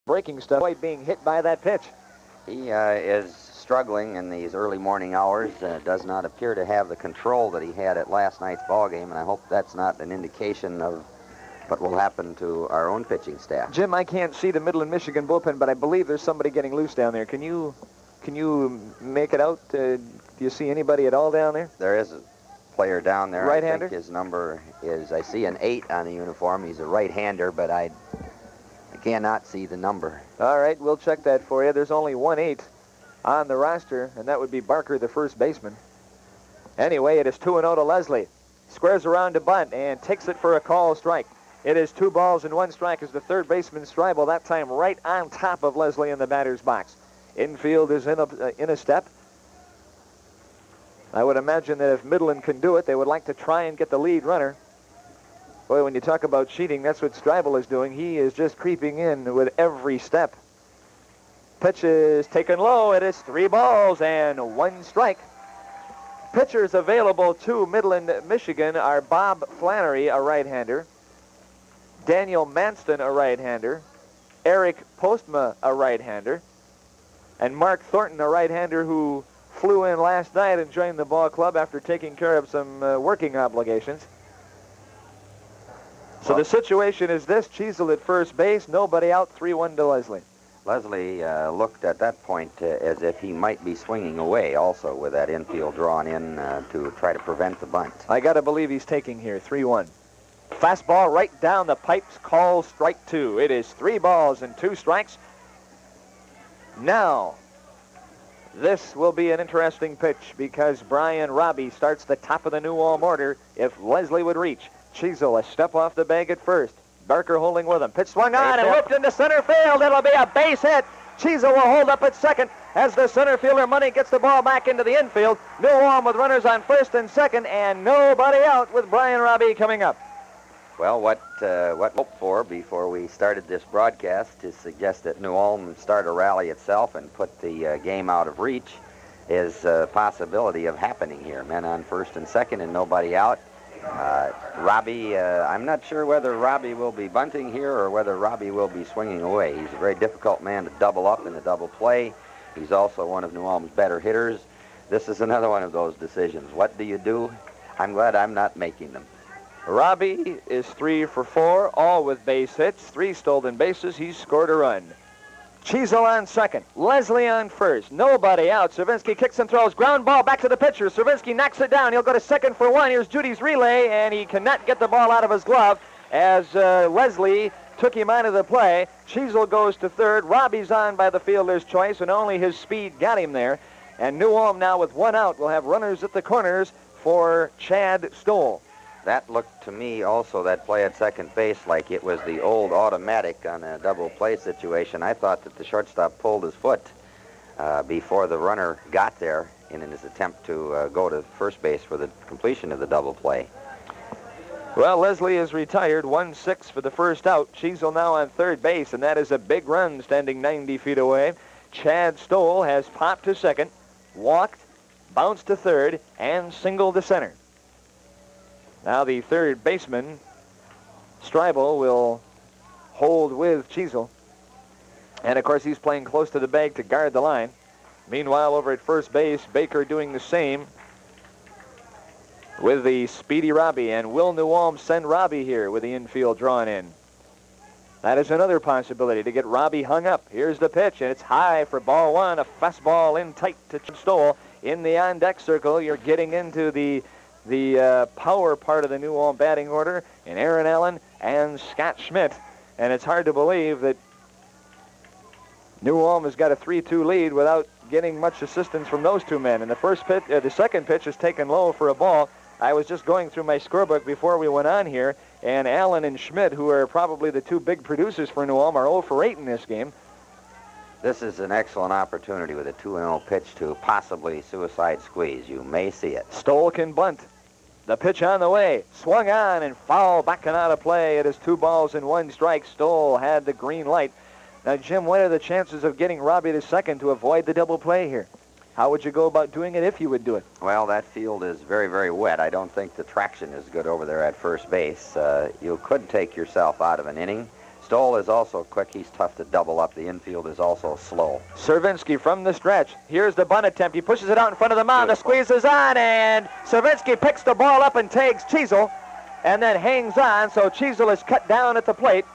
breaking stuff, being hit by that pitch. He is struggling in these early morning hours. Does not appear to have the control that he had at last night's ball game, and I hope that's not an indication of what will happen to our own pitching staff. Jim, I can't see the Midland, Michigan bullpen, but I believe there's somebody getting loose down there. Can you make it out? Do you see anybody at all down there? There is a player down there. Right-hander? I think his number is, I see an 8 on the uniform. He's a right-hander, but I cannot see the number. All right, we'll check that for you. There's only 1-8 on the roster, and that would be Barker, the first baseman. Anyway, it is 2-0 to Leslie. Squares around to bunt and takes it for a call strike. It is 2 balls and 1 strike as the third baseman Stribel, that time right on top of Leslie in the batter's box. Infield is in a step. I would imagine that if Midland can do it, they would like to try and get the lead runner. Boy, when you talk about cheating, that's what Stribel is doing. He is just creeping in with every step. Pitch is taken low. It is 3 balls and 1 strike. Pitchers available to Midland, Michigan are Bob Flannery, a right-hander, Daniel Manston, a right-hander, Eric Postma, a right-hander, and Mark Thornton, a right-hander who flew in last night and joined the ball club after taking care of some working obligations. So the situation is this: Cheezel at first base, nobody out, 3-1 to Leslie. Leslie looked at that point as if he might be swinging away also with that infield drawn in to try to prevent the bunt. I got to believe he's taking here, 3-1. Fastball right down the pipes, call strike 2. It is 3 balls and 2 strikes. Now, this will be an interesting pitch because Brian Robbie starts the top of the New Ulm order if Leslie would reach. Cheezel a step off the bag at first. Barker holding with him. Pitch swung on and whipped into center field. It'll be a base hit. Cheezel will hold up at second as the center fielder Money gets the ball back into the infield. New Ulm with runners on first and second and nobody out with Brian Robbie coming up. Well, what hoped for before we started this broadcast to suggest that New Ulm start a rally itself and put the game out of reach is a possibility of happening here. Men on first and second and nobody out. Robbie, I'm not sure whether Robbie will be bunting here or whether Robbie will be swinging away. He's a very difficult man to double up in the double play. He's also one of New Ulm's better hitters. This is another one of those decisions. What do you do? I'm glad I'm not making them. Robbie is 3 for 4, all with base hits, 3 stolen bases. He's scored a run. Cheezel on second. Leslie on first. Nobody out. Cervinsky kicks and throws. Ground ball back to the pitcher. Cervinsky knocks it down. He'll go to second for 1. Here's Judy's relay, and he cannot get the ball out of his glove as Leslie took him out of the play. Cheezel goes to third. Robbie's on by the fielder's choice, and only his speed got him there. And New Ulm now with 1 out will have runners at the corners for Chad Stoll. That looked to me also, that play at second base, like it was the old automatic on a double play situation. I thought that the shortstop pulled his foot before the runner got there in his attempt to go to first base for the completion of the double play. Well, Leslie is retired, 1-6 for the first out. Cheezel now on third base, and that is a big run standing 90 feet away. Chad Stoll has popped to second, walked, bounced to third, and singled to center. Now the third baseman, Stribel, will hold with Cheezel. And, of course, he's playing close to the bag to guard the line. Meanwhile, over at first base, Baker doing the same with the speedy Robbie. And will New Ulm send Robbie here with the infield drawn in? That is another possibility to get Robbie hung up. Here's the pitch, and it's high for ball 1. A fastball in tight to Stoll. In the on-deck circle, you're getting into the power part of the New Ulm batting order, and Aaron Allen and Scott Schmidt. And it's hard to believe that New Ulm has got a 3-2 lead without getting much assistance from those two men. And the second pitch is taken low for a ball. I was just going through my scorebook before we went on here, and Allen and Schmidt, who are probably the 2 big producers for New Ulm, are 0 for 8 in this game. This is an excellent opportunity with a 2-0 pitch to possibly suicide squeeze. You may see it. Stoll can bunt. The pitch on the way, swung on and foul back and out of play. It is 2 balls and 1 strike. Stoll had the green light. Now, Jim, what are the chances of getting Robbie to second to avoid the double play here? How would you go about doing it if you would do it? Well, that field is very, very wet. I don't think the traction is good over there at first base. You could take yourself out of an inning. Stoll is also quick. He's tough to double up. The infield is also slow. Cervinsky from the stretch. Here's the bunt attempt. He pushes it out in front of the mound. The squeeze is on, and Cervinsky picks the ball up and takes Cheezel, and then hangs on, so Cheezel is cut down at the plate.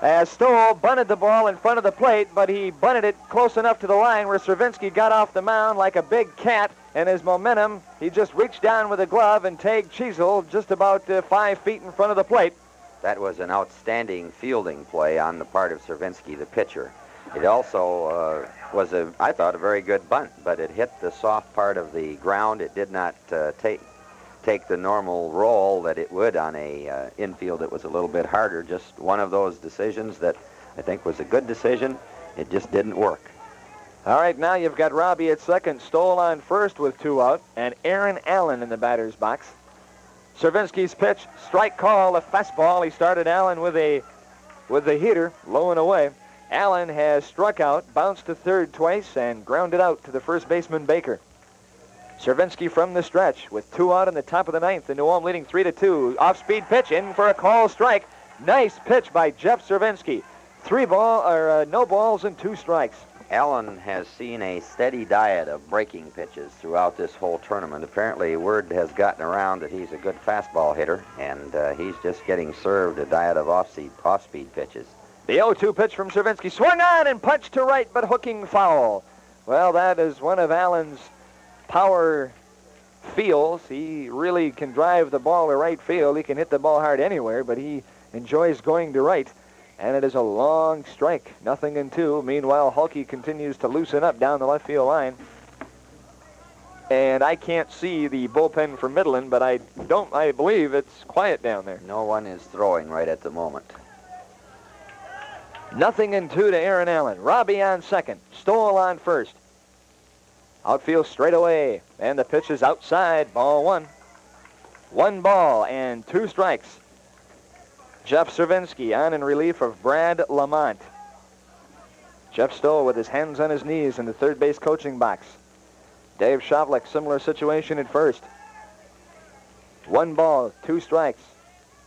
As Stoll bunted the ball in front of the plate, but he bunted it close enough to the line where Cervinsky got off the mound like a big cat, and his momentum, he just reached down with a glove and tagged Cheezel just about 5 feet in front of the plate. That was an outstanding fielding play on the part of Cervinsky, the pitcher. It also was, I thought, a very good bunt, but it hit the soft part of the ground. It did not take the normal roll that it would on a infield that was a little bit harder. Just one of those decisions that I think was a good decision. It just didn't work. All right, now you've got Robbie at second, Stoll on first with 2 out, and Aaron Allen in the batter's box. Cervinsky's pitch, strike call, a fastball. He started Allen with the heater, low and away. Allen has struck out, bounced to third twice, and grounded out to the first baseman Baker. Cervinsky from the stretch with 2 out in the top of the 9th. The New Ulm leading 3-2. Off-speed pitch in for a call strike. Nice pitch by Jeff Cervinsky. No balls and 2 strikes. Allen has seen a steady diet of breaking pitches throughout this whole tournament. Apparently, word has gotten around that he's a good fastball hitter, and he's just getting served a diet of off-speed pitches. The 0-2 pitch from Cervinsky. Swung on and punched to right, but hooking foul. Well, that is one of Allen's power feels. He really can drive the ball to right field. He can hit the ball hard anywhere, but he enjoys going to right. And it is a long strike, 0-2. Meanwhile, Hulke continues to loosen up down the left field line. And I can't see the bullpen for Midland, but I believe it's quiet down there. No one is throwing right at the moment. 0-2 to Aaron Allen. Robbie on second. Stoll on first. Outfield straight away. And the pitch is outside. Ball 1. 1 ball and 2 strikes. Jeff Cervinsky on in relief of Brad Lamont. Jeff Stoll with his hands on his knees in the third base coaching box. Dave Shavlik, similar situation at first. 1 ball, 2 strikes.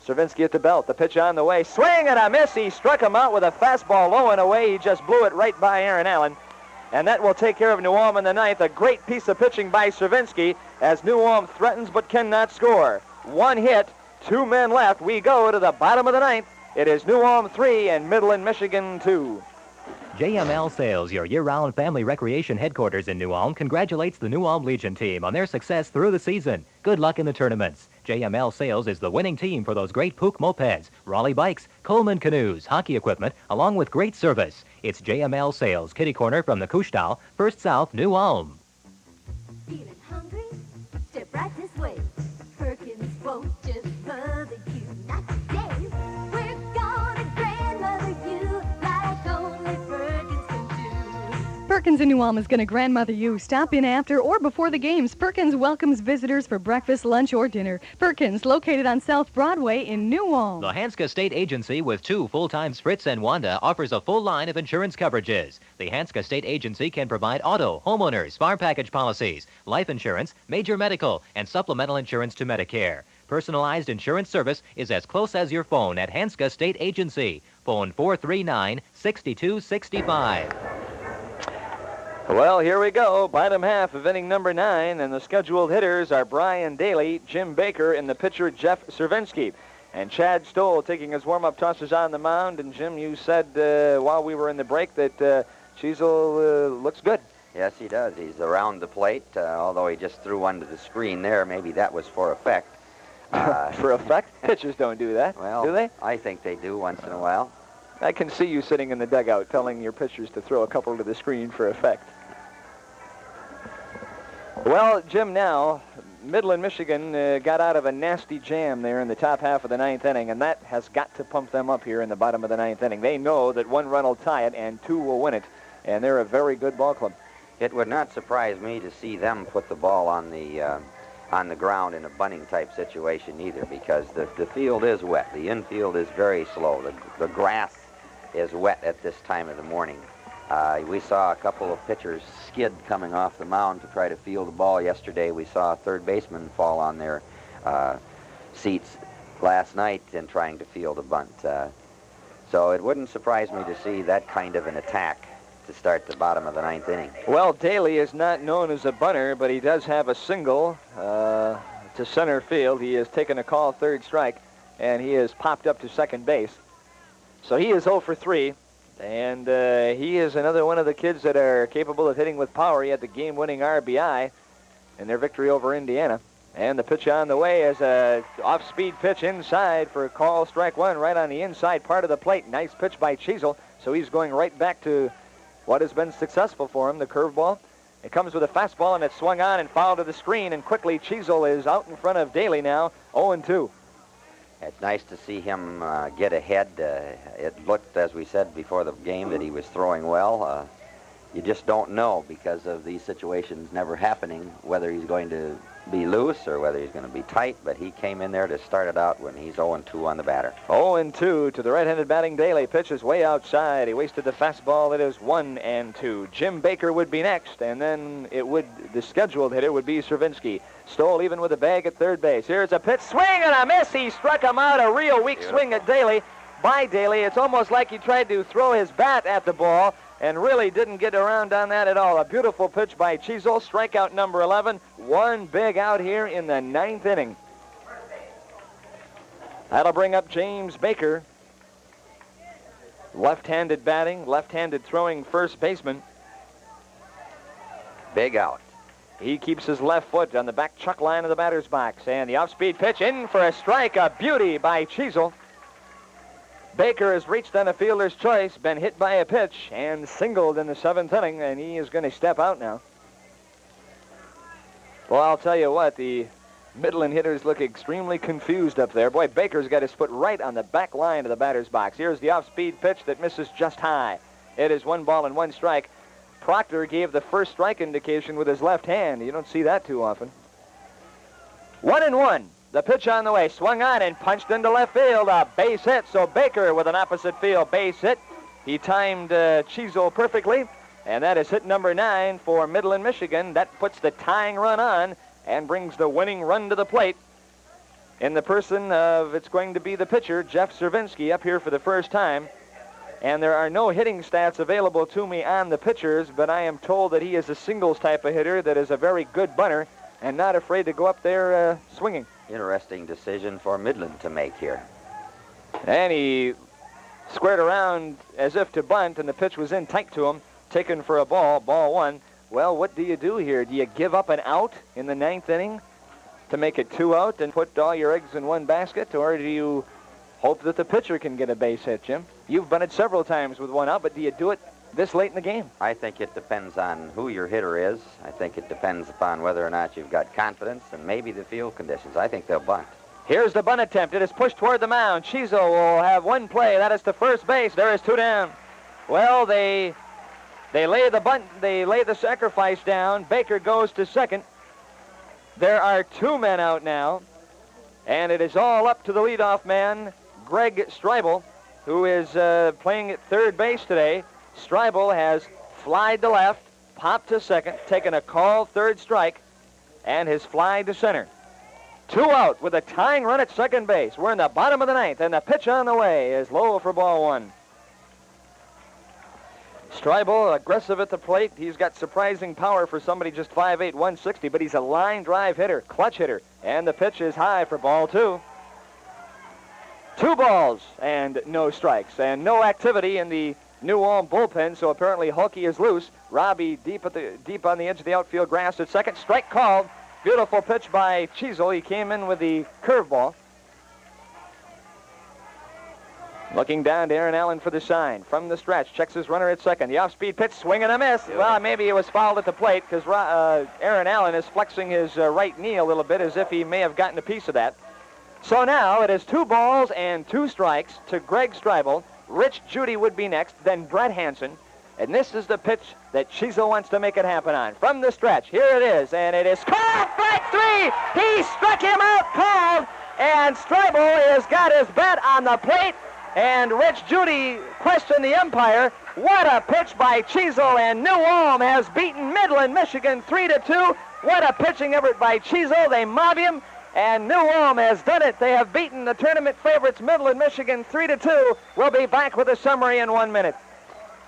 Cervinsky at the belt. The pitch on the way. Swing and a miss. He struck him out with a fastball low and away. He just blew it right by Aaron Allen. And that will take care of New Ulm in the 9th. A great piece of pitching by Cervinsky as New Ulm threatens but cannot score. 1 hit. 2 men left. We go to the bottom of the 9th. It is New Ulm 3 and Midland, Michigan 2. JML Sales, your year-round family recreation headquarters in New Ulm, congratulates the New Ulm Legion team on their success through the season. Good luck in the tournaments. JML Sales is the winning team for those great Pook mopeds, Raleigh bikes, Coleman canoes, hockey equipment, along with great service. It's JML Sales, kitty corner from the Kushtal, First South, New Ulm. Feeling hungry? Step right this way. Perkins won't just mother you, not today. We're gonna grandmother you like only Perkins can do. Perkins in New Ulm is going to grandmother you. Stop in after or before the games. Perkins welcomes visitors for breakfast, lunch, or dinner. Perkins, located on South Broadway in New Ulm. The Hanska State Agency with 2 full-times Fritz and Wanda offers a full line of insurance coverages. The Hanska State Agency can provide auto, homeowners, fire package policies, life insurance, major medical, and supplemental insurance to Medicare. Personalized insurance service is as close as your phone at Hanska State Agency. Phone 439-6265. Well, here we go. Bottom half of inning number 9, and the scheduled hitters are Brian Daly, Jim Baker, and the pitcher Jeff Cervinsky. And Chad Stoll taking his warm-up tosses on the mound. And, Jim, you said while we were in the break that Cheezel looks good. Yes, he does. He's around the plate, although he just threw one to the screen there. Maybe that was for effect. For effect? Pitchers don't do that, well, do they? I think they do once in a while. I can see you sitting in the dugout telling your pitchers to throw a couple to the screen for effect. Well, Jim, now, Midland, Michigan got out of a nasty jam there in the top half of the 9th inning, and that has got to pump them up here in the bottom of the 9th inning. They know that 1 run will tie it and 2 will win it, and they're a very good ball club. It would not surprise me to see them put the ball on the ground in a bunting type situation either, because the field is wet. The infield is very slow. The grass is wet at this time of the morning. We saw a couple of pitchers skid coming off the mound to try to field the ball yesterday. We saw a third baseman fall on their seats last night in trying to field a bunt. So it wouldn't surprise me to see that kind of an attack to start the bottom of the 9th inning. Well, Daly is not known as a bunter, but he does have a single to center field. He has taken a call, 3rd strike, and he has popped up to second base. So he is 0 for 3, and he is another one of the kids that are capable of hitting with power. He had the game-winning RBI in their victory over Indiana. And the pitch on the way is a off-speed pitch inside for a call, strike 1, right on the inside part of the plate. Nice pitch by Cheezel, so he's going right back to what has been successful for him, the curveball. It comes with a fastball, and it's swung on and fouled to the screen, and quickly Cheezel is out in front of Daly now, 0-2. It's nice to see him get ahead. It looked, as we said before the game, that he was throwing well. You just don't know, because of these situations never happening, whether he's going to be loose or whether he's going to be tight, but he came in there to start it out when he's 0-2 on the batter. 0-2 to the right-handed batting Daly. Pitch is way outside. He wasted the fastball. It is 1-2. Jim Baker would be next, and then the scheduled hitter would be Cervinsky. Stoll even with a bag at 3rd base. Here's a pitch, swing and a miss. He struck him out. A real weak swing at Daly by Daly. It's almost like he tried to throw his bat at the ball and really didn't get around on that at all. A beautiful pitch by Cheezel, strikeout number 11. One big out here in the 9th inning. That'll bring up James Baker. Left-handed batting, left-handed throwing first baseman. Big out. He keeps his left foot on the back chuck line of the batter's box. And the off-speed pitch in for a strike, a beauty by Cheezel. Baker has reached on a fielder's choice, been hit by a pitch, and singled in the 7th inning, and he is going to step out now. Well, I'll tell you what, the Midland hitters look extremely confused up there. Boy, Baker's got his foot right on the back line of the batter's box. Here's the off-speed pitch that misses just high. It is 1 ball and 1 strike. Proctor gave the first strike indication with his left hand. You don't see that too often. 1-1. The pitch on the way, swung on and punched into left field. A base hit, so Baker with an opposite field base hit. He timed Cheezel perfectly, and that is hit number 9 for Midland, Michigan. That puts the tying run on and brings the winning run to the plate in the person of, it's going to be the pitcher, Jeff Cervinsky, up here for the first time. And there are no hitting stats available to me on the pitchers, but I am told that he is a singles type of hitter that is a very good bunter and not afraid to go up there swinging. Interesting decision for Midland to make here. And he squared around as if to bunt, and the pitch was in tight to him, taken for a ball, ball 1. Well, what do you do here? Do you give up an out in the 9th inning to make it 2 out and put all your eggs in one basket, or do you hope that the pitcher can get a base hit, Jim? You've bunted several times with 1 out, but do you do it this late in the game? I think it depends on who your hitter is. I think it depends upon whether or not you've got confidence and maybe the field conditions. I think they'll bunt. Here's the bunt attempt. It is pushed toward the mound. Cheezel will have 1 play. That is to first base. There is 2 down. Well, they lay the bunt. They lay the sacrifice down. Baker goes to second. There are 2 men out now, and it is all up to the leadoff man, Greg Streibel, who is playing at 3rd base today. Streibel has flied to left, popped to second, taken a call 3rd strike, and has flied to center. 2 out with a tying run at second base. We're in the bottom of the 9th, and the pitch on the way is low for ball 1. Streibel, aggressive at the plate. He's got surprising power for somebody just 5'8", 160, but he's a line drive hitter, clutch hitter. And the pitch is high for ball 2. 2 balls and no strikes, and no activity in the New Ulm bullpen, so apparently Hulky is loose. Robbie deep on the edge of the outfield grass at second. Strike called. Beautiful pitch by Cheezel. He came in with the curveball. Looking down to Aaron Allen for the sign. From the stretch, checks his runner at second. The off-speed pitch, swing and a miss. Yeah. Well, maybe it was fouled at the plate because Aaron Allen is flexing his right knee a little bit as if he may have gotten a piece of that. So now it is 2 balls and 2 strikes to Greg Streibel. Rich Judy would be next, then Brett Hansen. And this is the pitch that Cheezel wants to make it happen on. From the stretch, here it is, and it is called strike 3. He struck him out, called, and Streibel has got his bat on the plate. And Rich Judy questioned the umpire. What a pitch by Cheezel, and New Ulm has beaten Midland, Michigan 3-2. What a pitching effort by Cheezel. They mob him, And New Ulm has done it. They have beaten the tournament favorites, Midland, Michigan, 3-2. We'll be back with a summary in 1 minute.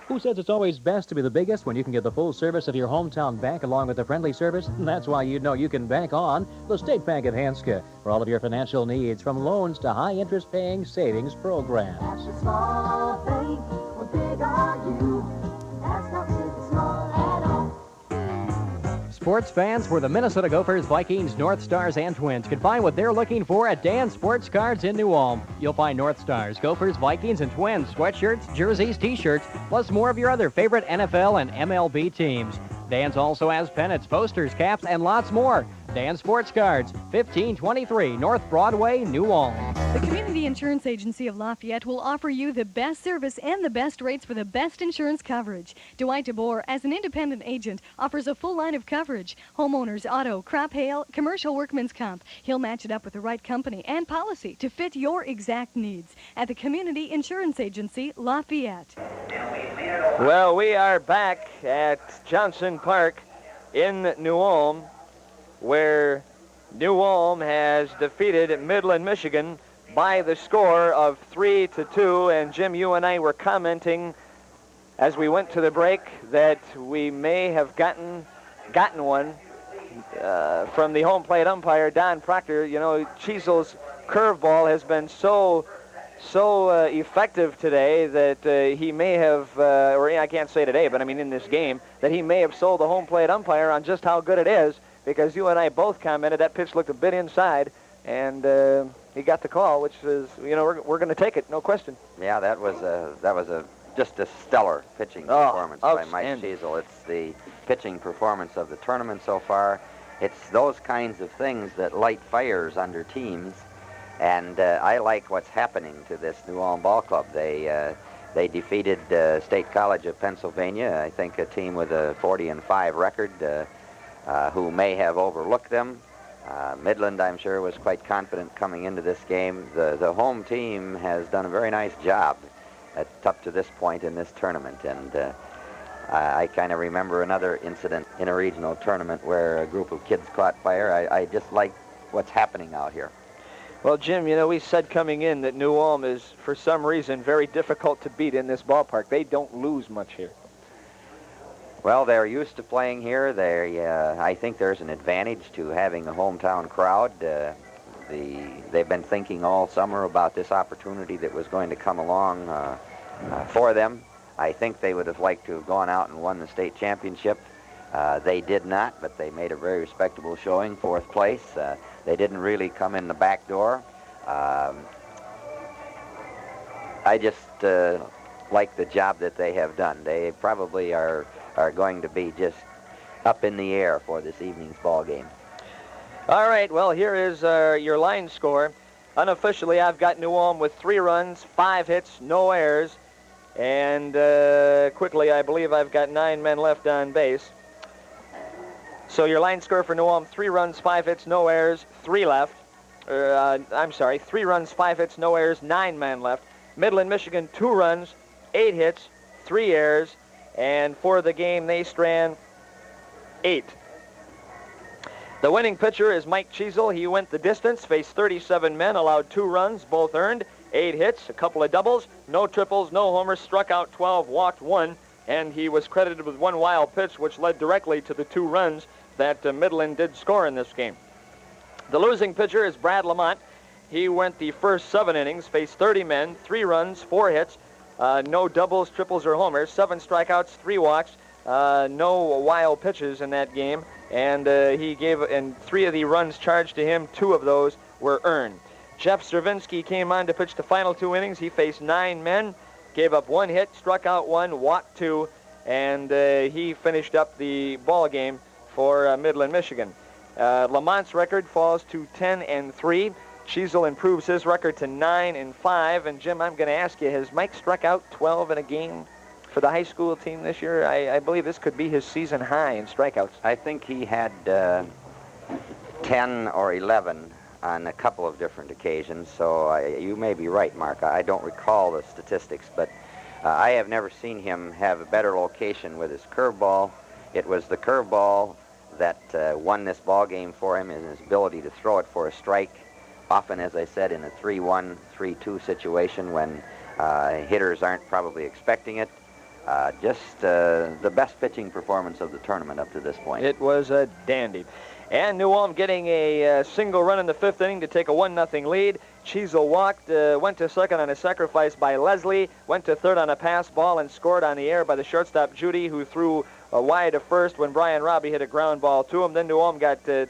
Who says it's always best to be the biggest when you can get the full service of your hometown bank along with the friendly service? And that's why you know you can bank on the State Bank of Hanska for all of your financial needs, from loans to high-interest paying savings programs. That's a small bank, what big are you? That's not too small at all. Sports fans, for the Minnesota Gophers, Vikings, North Stars, and Twins can find what they're looking for at Dan's Sports Cards in New Ulm. You'll find North Stars, Gophers, Vikings, and Twins sweatshirts, jerseys, t-shirts, plus more of your other favorite NFL and MLB teams. Dan's also has pennants, posters, caps, and lots more. Dan's Sports Cards, 1523 North Broadway, New Ulm. The Community Insurance Agency of Lafayette will offer you the best service and the best rates for the best insurance coverage. Dwight DeBoer, as an independent agent, offers a full line of coverage: homeowners, auto, crop, hail, commercial, workman's comp. He'll match it up with the right company and policy to fit your exact needs at the Community Insurance Agency, Lafayette. Well, we are back at Johnson Park in New Ulm, where New Ulm has defeated Midland, Michigan by the score of 3-2. And Jim, you and I were commenting as we went to the break that we may have gotten one from the home plate umpire, Don Proctor. You know, Cheesel's curveball has been so effective today that he may have, or I can't say today, but I mean in this game, that he may have sold the home plate umpire on just how good it is, because you and I both commented that pitch looked a bit inside, and he got the call, which is, you know, we're going to take it, no question. Yeah, that was just a stellar pitching performance by Mike Cheesel. It's the pitching performance of the tournament so far. It's those kinds of things that light fires under teams. And I like what's happening to this New Ulm Ball Club. They defeated State College of Pennsylvania, I think a team with a 40-5 record, who may have overlooked them. Midland, I'm sure, was quite confident coming into this game. The home team has done a very nice job up to this point in this tournament. And I kind of remember another incident in a regional tournament where a group of kids caught fire. I just like what's happening out here. Well, Jim, you know, we said coming in that New Ulm is, for some reason, very difficult to beat in this ballpark. They don't lose much here. Well, they're used to playing here. I think there's an advantage to having a hometown crowd. They've been thinking all summer about this opportunity that was going to come along for them. I think they would have liked to have gone out and won the state championship. They did not, but they made a very respectable showing, 4th place. They didn't really come in the back door. I just like the job that they have done. They probably are going to be just up in the air for this evening's ball game. All right, well, here is your line score. Unofficially, I've got New Ulm with 3 runs, 5 hits, no errors. And quickly, I believe I've got 9 men left on base. So your line score for New Ulm: 3 runs, 5 hits, no errors, 3 left. 3 runs, 5 hits, no errors, 9 men left. Midland, Michigan, 2 runs, 8 hits, 3 errors, and for the game they strand 8. The winning pitcher is Mike Cheesel. He went the distance, faced 37 men, allowed 2 runs, both earned, 8 hits, a couple of doubles, no triples, no homers, struck out 12, walked 1, and he was credited with 1 wild pitch, which led directly to the 2 runs that Midland did score in this game. The losing pitcher is Brad Lamont. He went the first 7 innings, faced 30 men, 3 runs, 4 hits, no doubles, triples, or homers, 7 strikeouts, 3 walks, no wild pitches in that game, and he gave, and 3 of the runs charged to him, 2 of those were earned. Jeff Stravinsky came on to pitch the final 2 innings. He faced 9 men, gave up 1 hit, struck out 1, walked 2, and he finished up the ball game for Midland, Michigan. Lamont's record falls to 10-3. Cheesel improves his record to 9-5. And Jim, I'm going to ask you: has Mike struck out 12 in a game for the high school team this year? I believe this could be his season high in strikeouts. I think he had 10 or 11 on a couple of different occasions. So you may be right, Mark. I don't recall the statistics, but I have never seen him have a better location with his curveball. It was the curveball that won this ball game for him is his ability to throw it for a strike, often, as I said, in a 3-1, 3-2 situation when hitters aren't probably expecting it. Just the best pitching performance of the tournament up to this point. It was a dandy. And New Ulm getting a single run in the 5th inning to take a 1-0 lead. Cheezel walked, went to second on a sacrifice by Leslie, went to third on a pass ball, and scored on the air by the shortstop Judy, who threw wide to first when Brian Robbie hit a ground ball to him. Then New Ulm got 2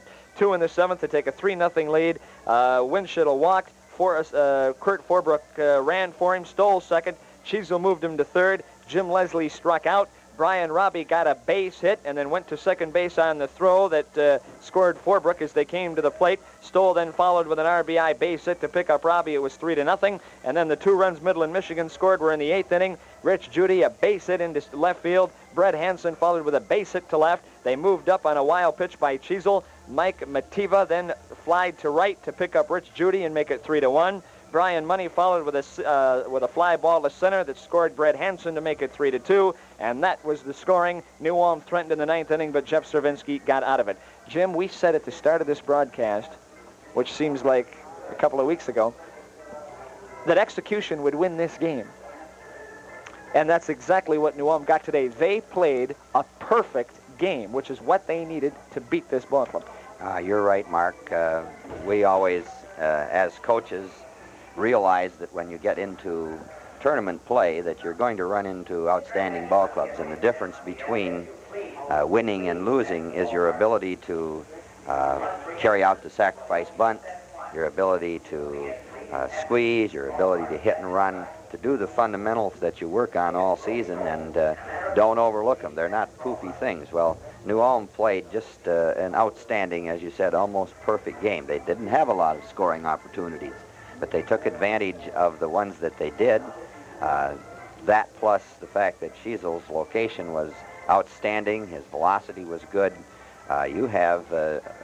in the 7th to take a 3-0 lead. Winshittle walked. Kurt Forbrook ran for him, stole second. Cheezel moved him to third. Jim Leslie struck out. Brian Robbie got a base hit and then went to second base on the throw that scored Forbrook as they came to the plate. Stoll then followed with an RBI base hit to pick up Robbie. It was 3-0. And then the 2 runs Midland, Michigan scored were in the 8th inning. Rich Judy, a base hit into left field. Brett Hansen followed with a base hit to left. They moved up on a wild pitch by Cheezel. Mike Mativa then flied to right to pick up Rich Judy and make it 3-1. Brian Money followed with a fly ball to center that scored Brett Hansen to make it 3-2, and that was the scoring. New Ulm threatened in the 9th inning, but Jeff Cervinsky got out of it. Jim, we said at the start of this broadcast, which seems like a couple of weeks ago, that execution would win this game. And that's exactly what New Ulm got today. They played a perfect game, which is what they needed to beat this ball club. You're right, Mark. We always, as coaches, realize that when you get into tournament play that you're going to run into outstanding ball clubs, and the difference between winning and losing is your ability to carry out the sacrifice bunt, your ability to squeeze, your ability to hit and run, to do the fundamentals that you work on all season, and don't overlook them. They're not poofy things. Well, New Ulm played just an outstanding, as you said, almost perfect game. They didn't have a lot of scoring opportunities, but they took advantage of the ones that they did. That plus the fact that Cheezel's location was outstanding, his velocity was good. You have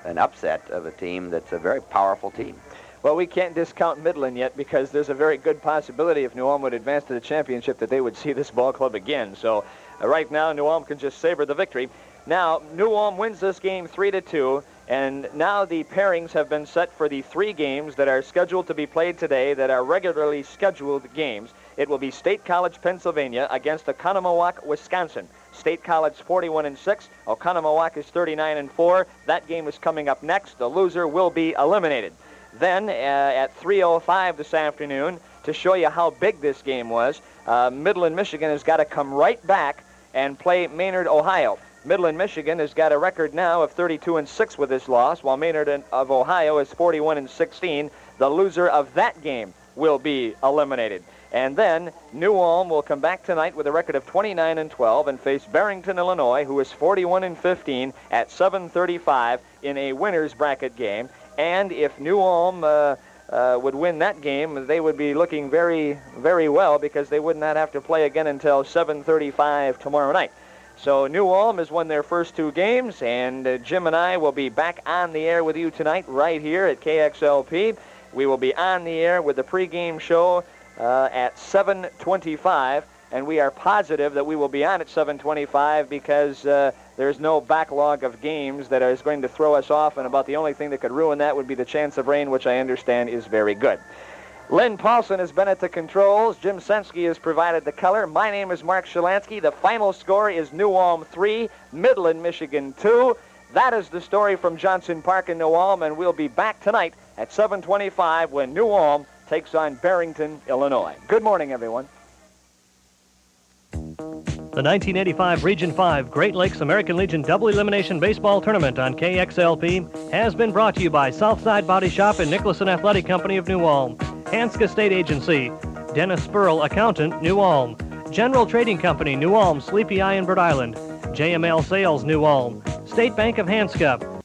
an upset of a team that's a very powerful team. Well, we can't discount Midland yet because there's a very good possibility if New Ulm would advance to the championship that they would see this ball club again. So right now, New Ulm can just savor the victory. Now, New Ulm wins this game 3-2, and now the pairings have been set for the 3 games that are scheduled to be played today that are regularly scheduled games. It will be State College, Pennsylvania against Oconomowoc, Wisconsin. State College 41-6, Oconomowoc is 39-4. That game is coming up next. The loser will be eliminated. Then at 3:05 this afternoon, to show you how big this game was, Midland, Michigan has got to come right back and play Maynard, Ohio. Midland, Michigan has got a record now of 32-6 with this loss, while Maynard of Ohio is 41-16. The loser of that game will be eliminated. And then New Ulm will come back tonight with a record of 29-12 and face Barrington, Illinois, who is 41-15 at 7:35 in a winner's bracket game. And if New Ulm would win that game, they would be looking very, very well because they would not have to play again until 7:35 tomorrow night. So New Ulm has won their first 2 games, and Jim and I will be back on the air with you tonight right here at KXLP. We will be on the air with the pregame show at 7:25, and we are positive that we will be on at 7:25 because there's no backlog of games that is going to throw us off, and about the only thing that could ruin that would be the chance of rain, which I understand is very good. Lynn Paulson has been at the controls. Jim Senske has provided the color. My name is Mark Shalansky. The final score is New Ulm 3, Midland, Michigan 2. That is the story from Johnson Park in New Ulm, and we'll be back tonight at 7:25 when New Ulm takes on Barrington, Illinois. Good morning, everyone. The 1985 Region 5 Great Lakes American Legion Double Elimination Baseball Tournament on KXLP has been brought to you by Southside Body Shop and Nicholson Athletic Company of New Ulm, Hanska State Agency, Dennis Spurl, Accountant, New Ulm, General Trading Company, New Ulm, Sleepy Eye and Bird Island, JML Sales, New Ulm, State Bank of Hanska,